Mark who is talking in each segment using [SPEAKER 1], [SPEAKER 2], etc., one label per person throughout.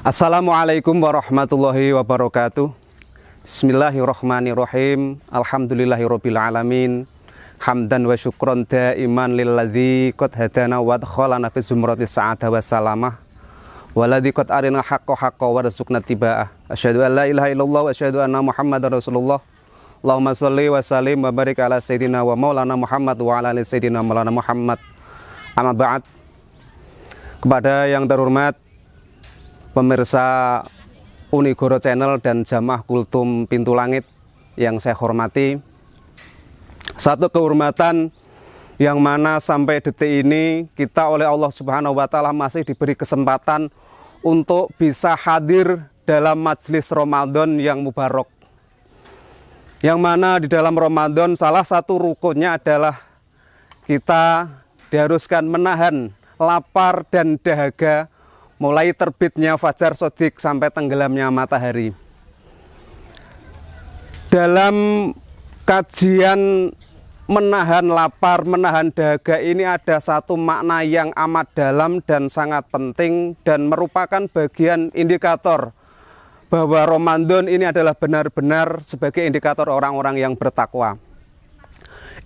[SPEAKER 1] Assalamualaikum warahmatullahi wabarakatuh. Bismillahirrahmanirrahim. Alhamdulillahirabbil alamin. Hamdan wa syukron daiman lilladzi qad hadana wa adkhalana fi zumratis sa'adah wa salamah. Waladzi qad arina haqqo haqqo warzuqna tiba'ah. Asyhadu an la ilaha illallah wa asyhadu anna Muhammadar Rasulullah. Allahumma shalli wa sallim wa barik ala sayyidina wa maulana Muhammad wa ala ali sayyidina maulana Muhammad. Amma ba'd. Kepada yang terhormat pemirsa Unigoro Channel dan Jamaah Kultum Pintu Langit yang saya hormati, satu kehormatan yang mana sampai detik ini kita oleh Allah Subhanahu wa Ta'ala masih diberi kesempatan untuk bisa hadir dalam majelis Ramadan yang mubarak, yang mana di dalam Ramadan salah satu rukunnya adalah kita diharuskan menahan lapar dan dahaga mulai terbitnya fajar shodiq sampai tenggelamnya matahari. Dalam kajian menahan lapar, menahan dahaga ini ada satu makna yang amat dalam dan sangat penting dan merupakan bagian indikator bahwa Ramadan ini adalah benar-benar sebagai indikator orang-orang yang bertakwa.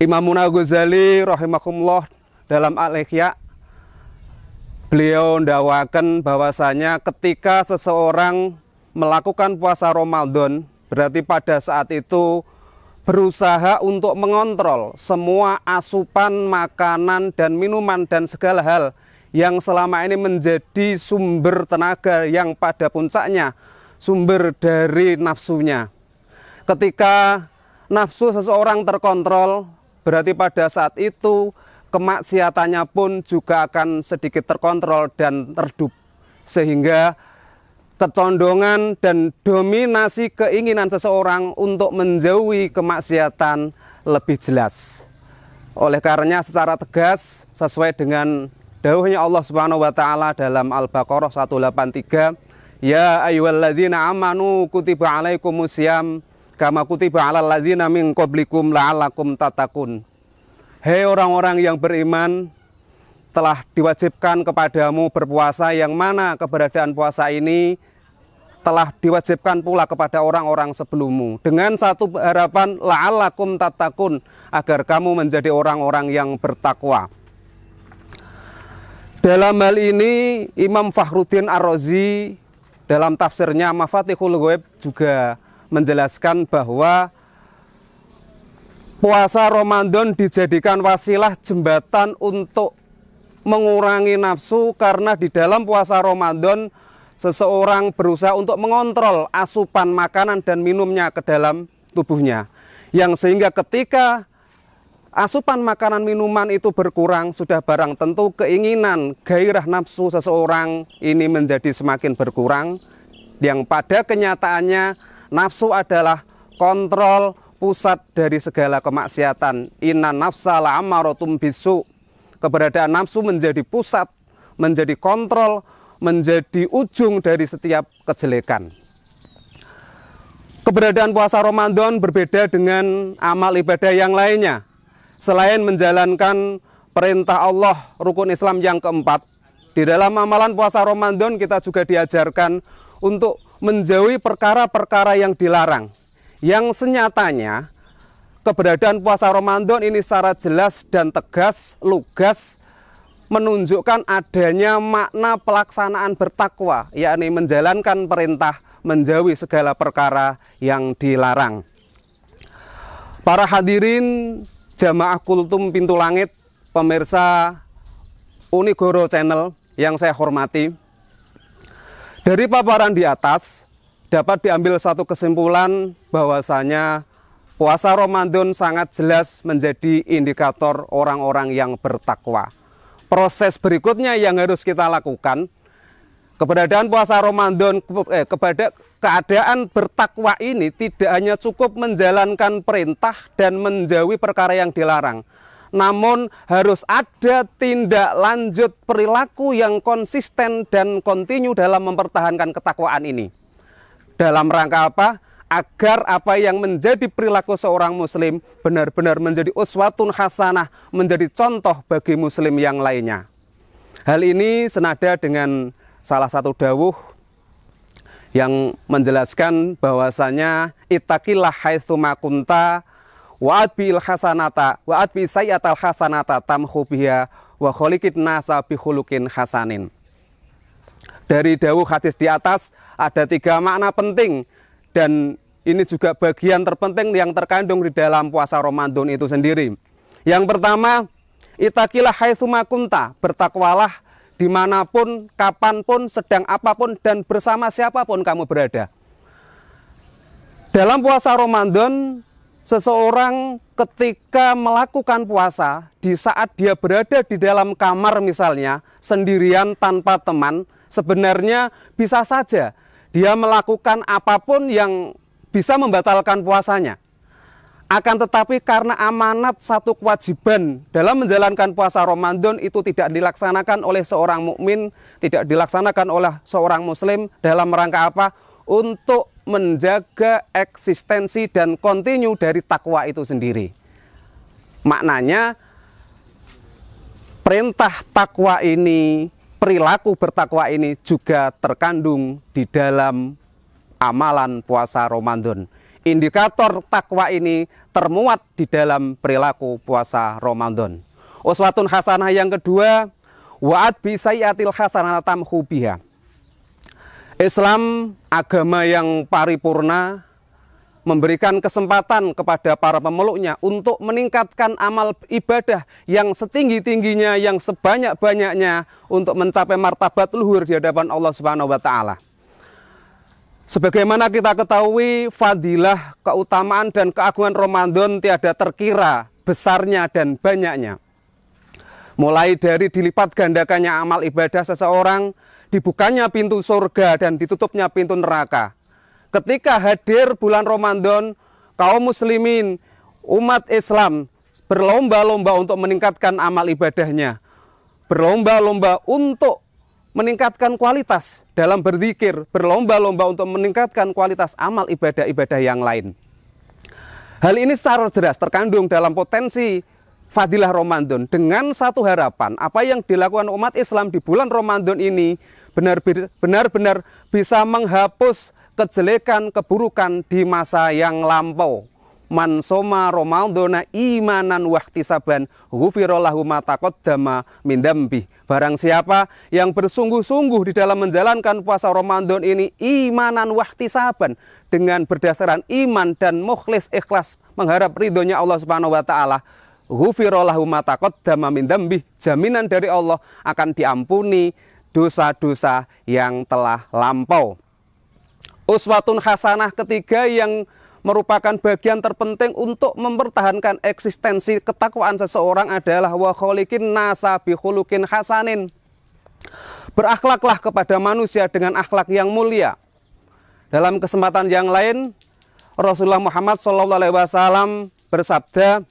[SPEAKER 1] Imam Ghazali rahimahullah dalam Al-Ihya, beliau mendakwakan bahwasanya ketika seseorang melakukan puasa Ramadan, berarti pada saat itu berusaha untuk mengontrol semua asupan makanan dan minuman dan segala hal yang selama ini menjadi sumber tenaga yang pada puncaknya sumber dari nafsunya. Ketika nafsu seseorang terkontrol, berarti pada saat itu kemaksiatannya pun juga akan sedikit terkontrol dan redup, sehingga kecondongan dan dominasi keinginan seseorang untuk menjauhi kemaksiatan lebih jelas. Oleh karenanya secara tegas sesuai dengan dawuhnya Allah Subhanahu wa Ta'ala dalam Al-Baqarah 183, ya ayyuhalladzina amanu kutiba alaikumusiyam kama kutiba alal ladzina min qablikum la'allakum tattaqun. Hei orang-orang yang beriman, telah diwajibkan kepadamu berpuasa, yang mana keberadaan puasa ini telah diwajibkan pula kepada orang-orang sebelummu, dengan satu harapan la'allakum tattaqun, agar kamu menjadi orang-orang yang bertakwa. Dalam hal ini Imam Fakhruddin Ar-Razi dalam tafsirnya Mafatihul Ghaib juga menjelaskan bahwa puasa Ramadan dijadikan wasilah jembatan untuk mengurangi nafsu, karena di dalam puasa Ramadan seseorang berusaha untuk mengontrol asupan makanan dan minumnya ke dalam tubuhnya, yang sehingga ketika asupan makanan minuman itu berkurang, sudah barang tentu keinginan gairah nafsu seseorang ini menjadi semakin berkurang, yang pada kenyataannya nafsu adalah kontrol pusat dari segala kemaksiatan. Inna nafsa la'amaratum bisu. Keberadaan nafsu menjadi pusat, menjadi kontrol, menjadi ujung dari setiap kejelekan. Keberadaan puasa Ramadan berbeda dengan amal ibadah yang lainnya. Selain menjalankan perintah Allah, rukun Islam yang keempat, di dalam amalan puasa Ramadan kita juga diajarkan untuk menjauhi perkara-perkara yang dilarang, yang senyatanya keberadaan puasa Ramadan ini secara jelas dan tegas, lugas, menunjukkan adanya makna pelaksanaan bertakwa, yakni menjalankan perintah, menjauhi segala perkara yang dilarang. Para hadirin Jamaah Kultum Pintu Langit, pemirsa Unigoro Channel yang saya hormati, dari paparan di atas dapat diambil satu kesimpulan bahwasanya puasa Ramadan sangat jelas menjadi indikator orang-orang yang bertakwa. Proses berikutnya yang harus kita lakukan, keberadaan puasa Ramadan, keadaan bertakwa ini tidak hanya cukup menjalankan perintah dan menjauhi perkara yang dilarang, namun harus ada tindak lanjut perilaku yang konsisten dan kontinu dalam mempertahankan ketakwaan ini. Dalam rangka apa? Agar apa yang menjadi perilaku seorang muslim benar-benar menjadi uswatun hasanah, menjadi contoh bagi muslim yang lainnya. Hal ini senada dengan salah satu dawuh yang menjelaskan bahwasanya ittaqillah haitsu ma kunta wa atbil hasanata wa atbi sayyatal hasanata tamhu biha wa khaliqin nasa bi khuluqin hasanin. Dari dawuh hadis di atas ada 3 makna penting, dan ini juga bagian terpenting yang terkandung di dalam puasa Ramadan itu sendiri. Yang pertama, ittaqillah haitsu ma kunta, bertakwalah dimanapun, kapanpun, sedang apapun, dan bersama siapapun kamu berada. Dalam puasa Ramadan, seseorang ketika melakukan puasa, di saat dia berada di dalam kamar misalnya, sendirian tanpa teman, sebenarnya bisa saja dia melakukan apapun yang bisa membatalkan puasanya. Akan tetapi karena amanat satu kewajiban dalam menjalankan puasa Ramadan itu tidak dilaksanakan oleh seorang mukmin, tidak dilaksanakan oleh seorang muslim, dalam rangka apa? Untuk menjaga eksistensi dan kontinu dari takwa itu sendiri. Maknanya perintah takwa ini, perilaku bertakwa ini juga terkandung di dalam amalan puasa Ramadan. Indikator takwa ini termuat di dalam perilaku puasa Ramadan. Uswatun hasanah yang kedua, wa'ad bi sayyatil hasanah tamhu biha. Islam agama yang paripurna memberikan kesempatan kepada para pemeluknya untuk meningkatkan amal ibadah yang setinggi-tingginya, yang sebanyak-banyaknya untuk mencapai martabat luhur di hadapan Allah Subhanahu wa taala. Sebagaimana kita ketahui, fadilah, keutamaan dan keagungan Ramadan tiada terkira besarnya dan banyaknya. Mulai dari dilipat gandakannya amal ibadah seseorang, dibukanya pintu surga dan ditutupnya pintu neraka. Ketika hadir bulan Ramadan, kaum muslimin, umat Islam berlomba-lomba untuk meningkatkan amal ibadahnya, berlomba-lomba untuk meningkatkan kualitas dalam berzikir, berlomba-lomba untuk meningkatkan kualitas amal ibadah-ibadah yang lain. Hal ini secara jelas terkandung dalam potensi fadilah Ramadan, dengan satu harapan, apa yang dilakukan umat Islam di bulan Ramadan ini benar-benar bisa menghapus kejelekan, keburukan di masa yang lampau. Man soma Ramadana imanan wahtisaban ghufira lahu ma taqaddama min dzambi. Barang siapa yang bersungguh-sungguh di dalam menjalankan puasa Ramadan ini imanan wahtisaban, dengan berdasarkan iman dan mukhlis ikhlas mengharap ridhonya Allah Subhanahu wa taala, ghufira lahu ma taqaddama min dzambi, jaminan dari Allah akan diampuni dosa-dosa yang telah lampau. Uswatun hasanah ketiga yang merupakan bagian terpenting untuk mempertahankan eksistensi ketakwaan seseorang adalah wa khaliqin nasa bi khuluqin hasanin. Berakhlaklah kepada manusia dengan akhlak yang mulia. Dalam kesempatan yang lain, Rasulullah Muhammad SAW bersabda,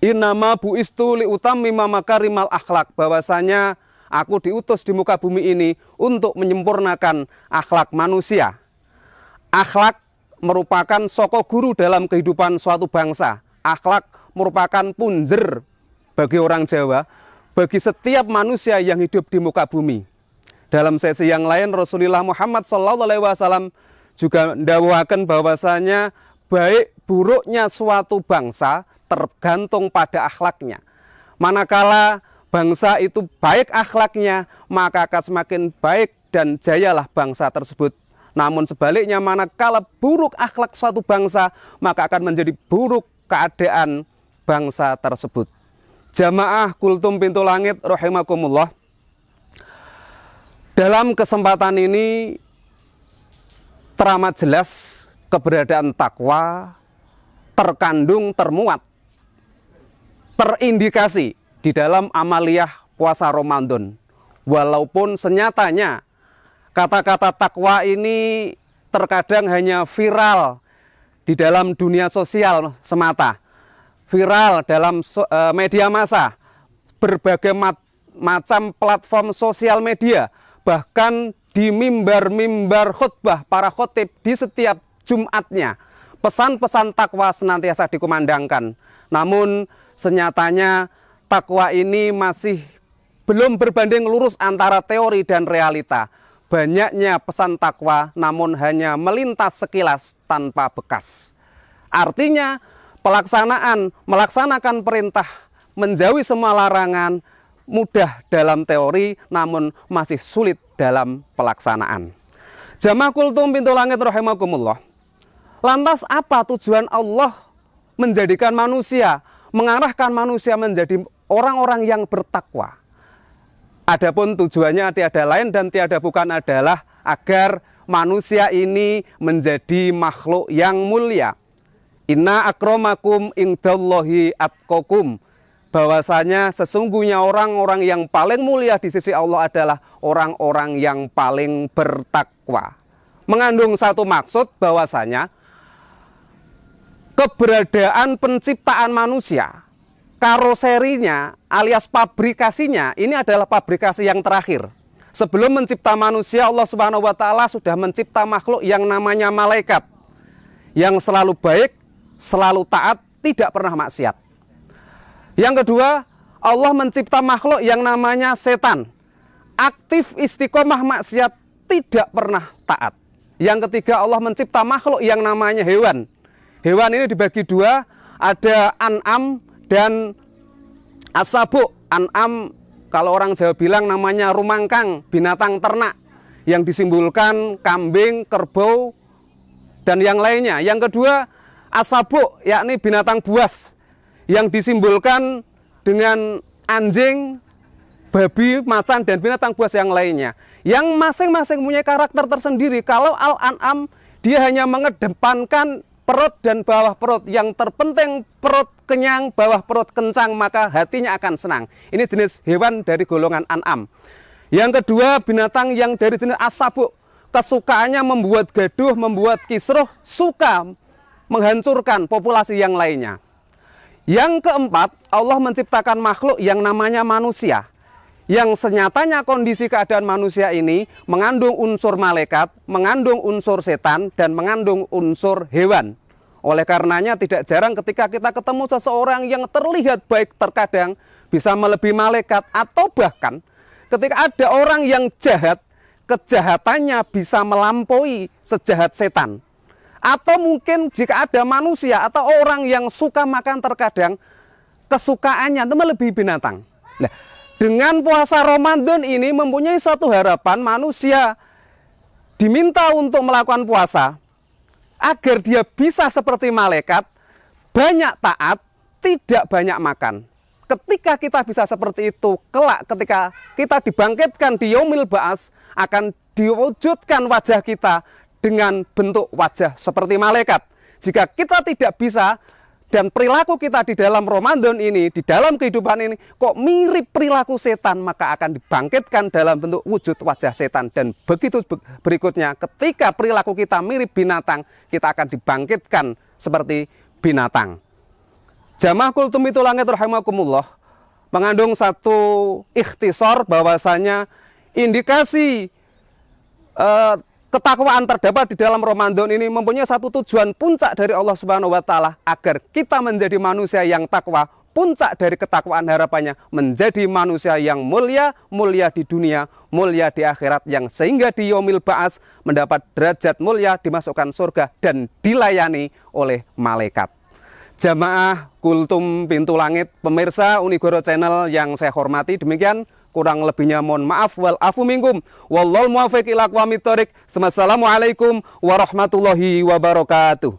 [SPEAKER 1] innama bu'istu liutammima makarimal akhlak, bahwasanya aku diutus di muka bumi ini untuk menyempurnakan akhlak manusia. Akhlak merupakan soko guru dalam kehidupan suatu bangsa. Akhlak merupakan punjer bagi orang Jawa, bagi setiap manusia yang hidup di muka bumi. Dalam sesi yang lain, Rasulullah Muhammad SAW juga mendakwakan bahwasanya baik buruknya suatu bangsa tergantung pada akhlaknya. Manakala bangsa itu baik akhlaknya, maka akan semakin baik dan jayalah bangsa tersebut. Namun sebaliknya, manakala buruk akhlak suatu bangsa, maka akan menjadi buruk keadaan bangsa tersebut. Jamaah Kultum Pintu Langit rahimakumullah. Dalam kesempatan ini teramat jelas keberadaan takwa terkandung, termuat, terindikasi di dalam amaliyah puasa Ramadan. Walaupun senyatanya kata-kata takwa ini terkadang hanya viral di dalam dunia sosial semata, viral dalam media massa, berbagai macam platform sosial media, bahkan di mimbar-mimbar khutbah para khotib di setiap Jumatnya. Pesan-pesan takwa senantiasa dikumandangkan. Namun senyatanya takwa ini masih belum berbanding lurus antara teori dan realita. banyaknya pesan takwa namun hanya melintas sekilas tanpa bekas. Artinya melaksanakan perintah, menjauhi semua larangan mudah dalam teori namun masih sulit dalam pelaksanaan. Jamaah Kultum Pintu Langit rahimakumullah. Lantas apa tujuan Allah menjadikan manusia, mengarahkan manusia menjadi orang-orang yang bertakwa? Adapun tujuannya tiada lain dan tiada bukan adalah agar manusia ini menjadi makhluk yang mulia. Inna akramakum indallahi atqakum. Bahwasanya sesungguhnya orang-orang yang paling mulia di sisi Allah adalah orang-orang yang paling bertakwa. Mengandung satu maksud bahwasanya keberadaan penciptaan manusia, karoserinya alias pabrikasinya ini adalah pabrikasi yang terakhir. Sebelum mencipta manusia, Allah Subhanahu wa taala sudah mencipta makhluk yang namanya malaikat, yang selalu baik, selalu taat, tidak pernah maksiat. Yang kedua, Allah mencipta makhluk yang namanya setan, aktif istiqomah maksiat, tidak pernah taat. Yang ketiga, Allah mencipta makhluk yang namanya hewan. Hewan ini dibagi dua, ada an'am dan as-sabu. An'am kalau orang Jawa bilang namanya rumangkang, binatang ternak yang disimbolkan kambing, kerbau dan yang lainnya. Yang kedua as-sabu, yakni binatang buas yang disimbolkan dengan anjing, babi, macan dan binatang buas yang lainnya. Yang masing-masing punya karakter tersendiri. Kalau al-an'am dia hanya mengedepankan perut dan bawah perut. Yang terpenting perut kenyang, bawah perut kencang, maka hatinya akan senang. Ini jenis hewan dari golongan an'am. Yang kedua, binatang yang dari jenis as-sabu. Kesukaannya membuat gaduh, membuat kisruh, suka menghancurkan populasi yang lainnya. Yang keempat, Allah menciptakan makhluk yang namanya manusia. Yang senyatanya kondisi keadaan manusia ini mengandung unsur malaikat, mengandung unsur setan, dan mengandung unsur hewan. Oleh karenanya tidak jarang ketika kita ketemu seseorang yang terlihat baik terkadang bisa melebihi malaikat, atau bahkan ketika ada orang yang jahat, kejahatannya bisa melampaui sejahat setan. Atau mungkin jika ada manusia atau orang yang suka makan terkadang kesukaannya itu melebihi binatang. Nah, dengan puasa Ramadan ini mempunyai satu harapan, manusia diminta untuk melakukan puasa agar dia bisa seperti malaikat, banyak taat, tidak banyak makan. Ketika kita bisa seperti itu, kelak ketika kita dibangkitkan di Yaumil Ba'ats, akan diwujudkan wajah kita dengan bentuk wajah seperti malaikat. Jika kita tidak bisa dan perilaku kita di dalam Ramadan ini, di dalam kehidupan ini kok mirip perilaku setan, maka akan dibangkitkan dalam bentuk wujud wajah setan. Dan begitu berikutnya, ketika perilaku kita mirip binatang, kita akan dibangkitkan seperti binatang. Jamaah Kultum Pintu Langit rahimakumullah, mengandung satu ikhtisar bahwasanya indikasi ketakwaan terdapat di dalam Ramadan ini mempunyai satu tujuan puncak dari Allah Subhanahu wa taala, agar kita menjadi manusia yang takwa. Puncak dari ketakwaan harapannya menjadi manusia yang mulia, mulia di dunia, mulia di akhirat, yang sehingga di Yaumil Ba'ats mendapat derajat mulia, dimasukkan surga dan dilayani oleh malaikat. Jamaah Kultum Pintu Langit, pemirsa Unigoro Channel yang saya hormati, demikian, kurang lebihnya mohon maaf, wal afu minkum, wallahul muwaffiq ila aqwamit thoriq. Wassalamualaikum warahmatullahi wabarakatuh.